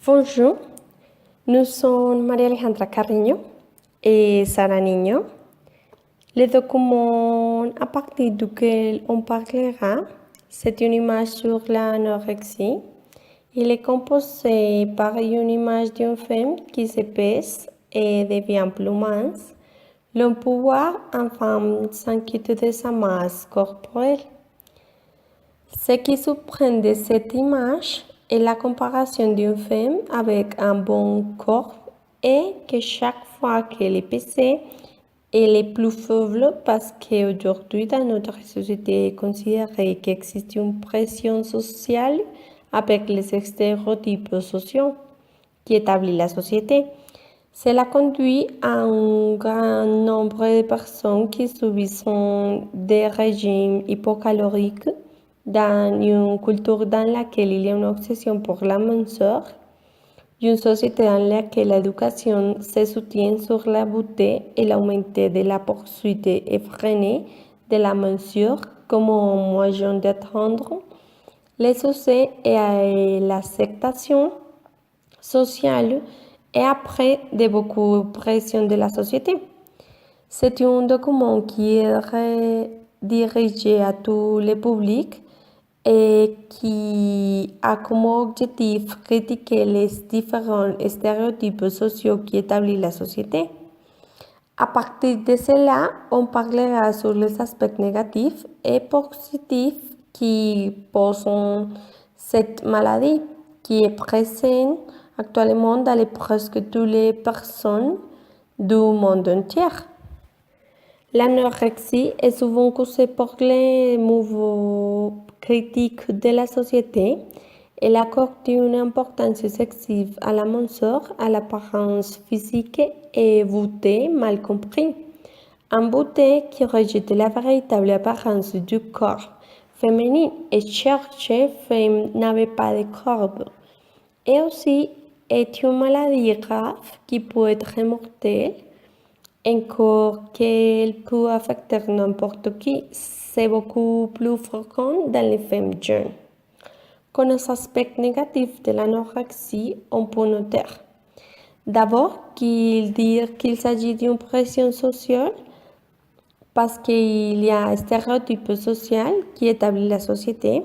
Bonjour, nous sommes María-Alejandra Carreño et Sara Niño. Le document à partir duquel on parlera, c'est une image sur l'anorexie. Il est composé par une image d'une femme qui se pèse et devient plus mince. L'on peut voir une femme s'inquiète de sa masse corporelle. Ce qui surprend de cette image est la comparaison d'une femme avec un bon corps et que chaque fois qu'elle est pesée, elle est plus faible parce qu'aujourd'hui dans notre société est considéré qu'il existe une pression sociale avec les stéréotypes sociaux qui établissent la société. Cela conduit à un grand nombre de personnes qui subissent des régimes hypocaloriques dans une culture dans laquelle il y a une obsession pour la minceur, une société dans laquelle l'éducation se soutient sur la beauté et l'augment de la poursuite effrénée de la minceur comme un moyen d'atteindre les succès et l'acceptation sociale et après de beaucoup de pression de la société. C'est un document qui est dirigé à tous les publics et qui a comme objectif critiquer les différents stéréotypes sociaux qui établissent la société. À partir de cela, on parlera sur les aspects négatifs et positifs qui posent cette maladie qui est présente actuellement dans presque toutes les personnes du monde entier. L'anorexie est souvent causée par les mouvements critiques de la société. Elle accorde une importance excessive à la minceur, à l'apparence physique et beauté mal compris. Un beauté qui rejette la véritable apparence du corps féminin et cherche femme n'avait pas de corps. Et aussi est une maladie grave qui peut être mortelle. Encore qu'elle peut affecter n'importe qui, c'est beaucoup plus fréquent dans les femmes jeunes. Comme les aspects négatifs de l'anorexie, on peut noter d'abord qu'il s'agit d'une pression sociale parce qu'il y a un stéréotype social qui établit la société.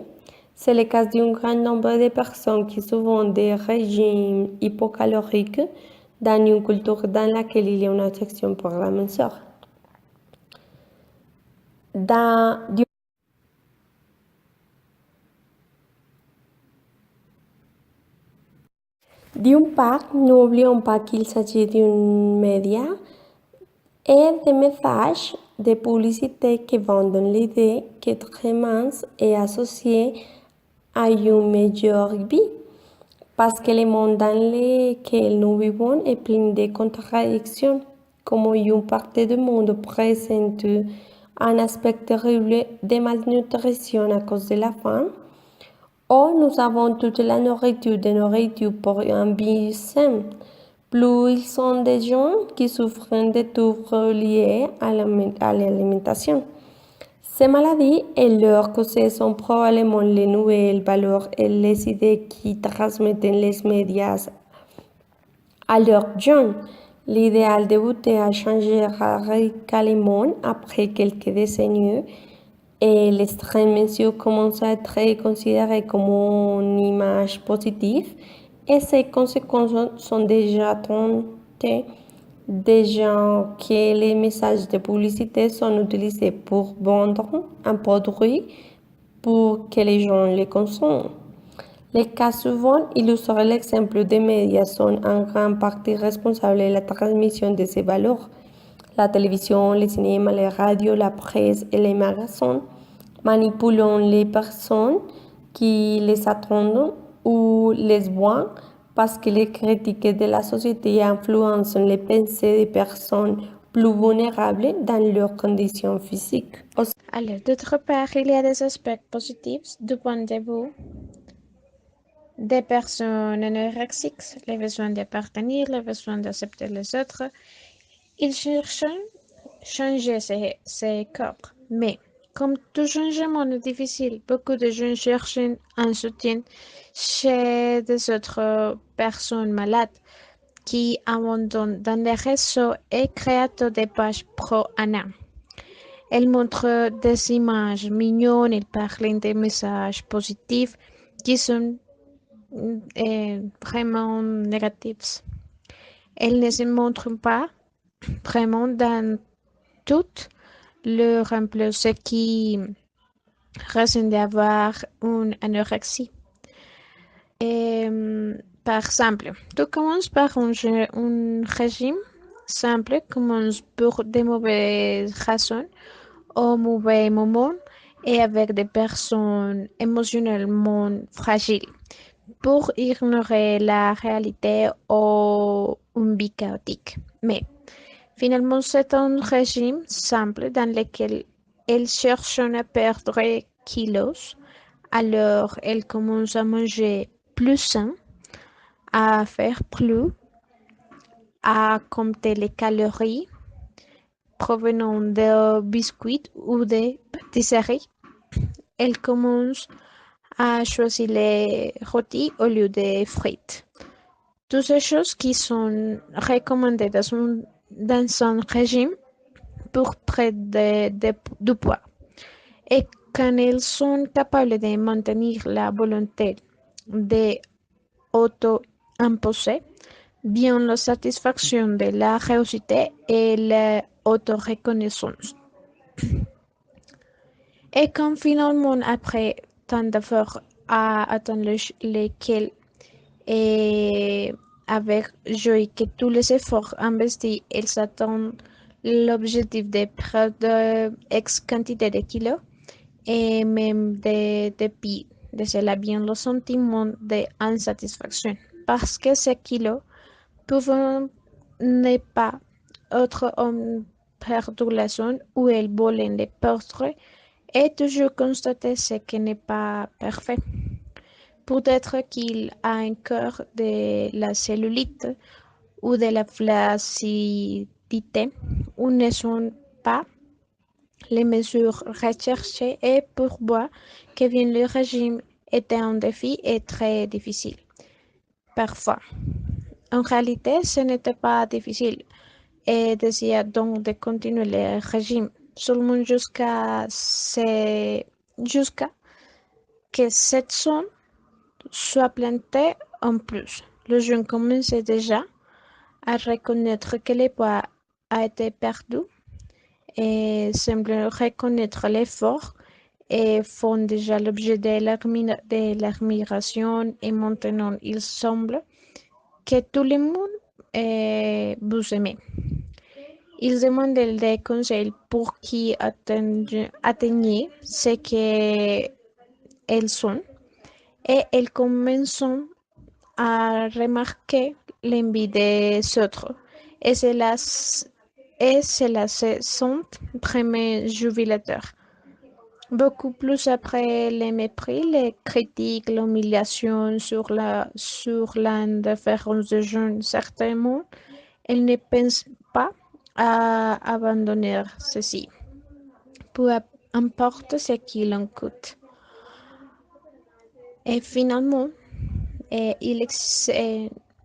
C'est le cas d'un grand nombre de personnes qui suivent des régimes hypocaloriques dans une culture dans laquelle il y a une attraction pour la minceur. D'une part, n'oublions pas qu'il s'agit d'un média et des messages de publicité qui vendent l'idée qu'être mince est associé à une meilleure vie. Parce que le monde dans lequel nous vivons est plein de contradictions, comme une partie du monde présente un aspect terrible de malnutrition à cause de la faim, ou nous avons toute la nourriture pour un vie sain. Plus ils sont des gens qui souffrent de troubles liés à l'alimentation. Ces maladies et leurs causes sont probablement les nouvelles valeurs et les idées qui transmettent les médias à leurs jeunes. L'idéal de beauté a changé radicalement après quelques décennies et l'extrême mesure commence à être considérée comme une image positive et ses conséquences sont déjà tentées. Déjà que les messages de publicité sont utilisés pour vendre un produit pour que les gens les consomment. Les cas suivants illustrent l'exemple des médias sont en grande partie responsables de la transmission de ces valeurs. La télévision, le cinéma, les radios, la presse et les magasins manipulent les personnes qui les attendent ou les voient parce que les critiques de la société influencent les pensées des personnes plus vulnérables dans leurs conditions physiques. Alors, d'autre part, il y a des aspects positifs du point de vue des personnes anorexiques, les besoins d'appartenir, les besoins d'accepter les autres. Ils cherchent changer ses corps, mais comme tout changement est difficile, beaucoup de gens cherchent un soutien chez des autres personnes malades qui abandonnent dans les réseaux et créent des pages pro-Anna. Elle montre des images mignonnes, elle parle des messages positifs qui sont vraiment négatifs. Elle ne se montre pas vraiment dans tout le rempli, ce qui risque d'avoir une anorexie. Par exemple, tu commences par un régime simple, commence pour des mauvaises raisons au mauvais moment et avec des personnes émotionnellement fragiles pour ignorer la réalité ou une vie chaotique. Mais finalement, c'est un régime simple dans lequel elle cherche à perdre kilos, alors elle commence à manger plus sain, à faire plus, à compter les calories provenant de biscuits ou de pâtisseries. Elle commence à choisir les rôtis au lieu des frites. Toutes ces choses qui sont recommandées dans un régime pour prendre du poids. Et quand elles sont capables de maintenir la volonté de auto-imposer, bien la satisfaction de la réussite et l'auto-reconnaissance. Et quand finalement, après tant d'efforts à atteindre lesquels et avec joie que tous les efforts investis, ils atteignent l'objectif de perdre X quantité de kilos et même depuis de cela vient le sentiment d'insatisfaction parce que ces kilos peuvent ne pas être en perturbation ou elles veulent les perdre et toujours constater ce qui n'est pas parfait. Peut-être qu'il a encore de la cellulite ou de la flaccidité ou ne sont pas les mesures recherchées et pourquoi que bien le régime était un défi et très difficile. Parfois. En réalité, ce n'était pas difficile et désirait donc de continuer le régime seulement jusqu'à que cette zone soit plantée en plus. Le jeune commençait déjà à reconnaître que le poids a été perdu et semble reconnaître l'effort et font déjà l'objet de l'admiration et maintenant il semble que tout le monde vous aime. Ils demandent des conseils pour qui atteignent ce qu'elles sont et elles commencent à remarquer l'envie des autres et cela se sent vraiment jubilateur. Beaucoup plus après les mépris, les critiques, l'humiliation sur l'indifférence des jeunes, certainement, elles ne pensent pas à abandonner ceci, peu importe ce qu'il en coûte. Et finalement,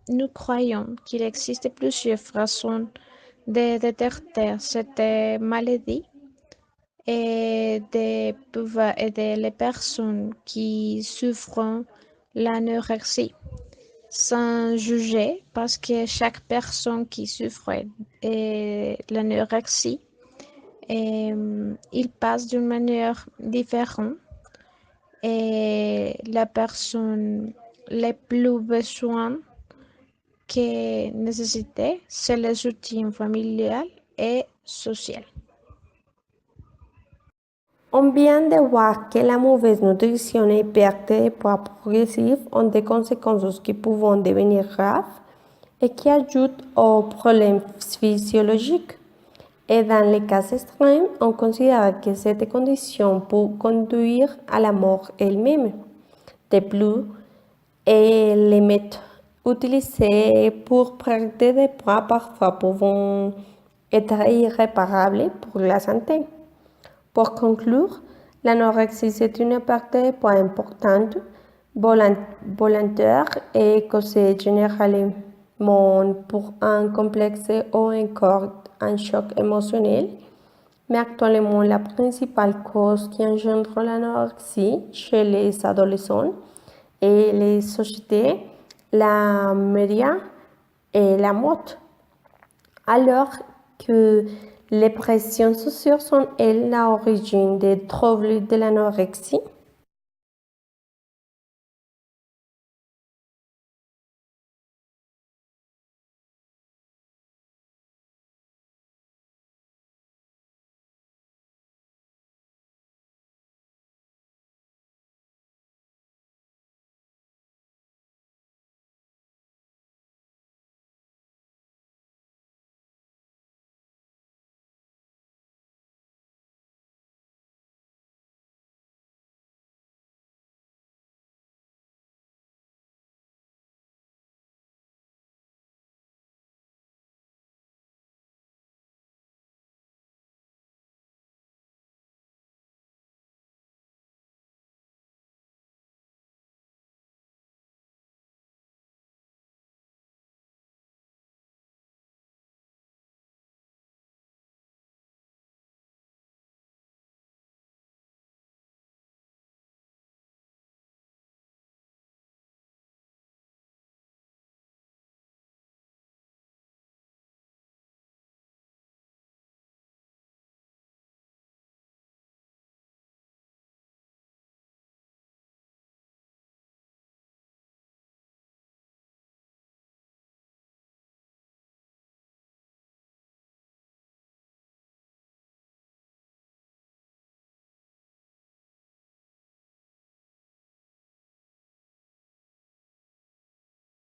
nous croyons qu'il existe plusieurs façons de détecter cette maladie et de pouvoir aider les personnes qui souffrent l'anorexie sans juger parce que chaque personne qui souffre de l'anorexie il passe d'une manière différente et la personne les plus besoin que nécessite, c'est le soutien familial et social. On vient de voir que la mauvaise nutrition et perte de poids progressif ont des conséquences qui peuvent devenir graves et qui ajoutent aux problèmes physiologiques. Et dans les cas extrêmes, on considère que cette condition peut conduire à la mort elle-même. De plus, et les méthodes utilisées pour perdre des poids parfois peuvent être irréparables pour la santé. Pour conclure, l'anorexie c'est une perte de poids importante, volontaire et causée généralement pour un complexe ou encore un choc émotionnel. Mais actuellement, la principale cause qui engendre l'anorexie chez les adolescents est les sociétés, la média et la mode. Alors que les pressions sociales sont, elles, l'origine des troubles de l'anorexie.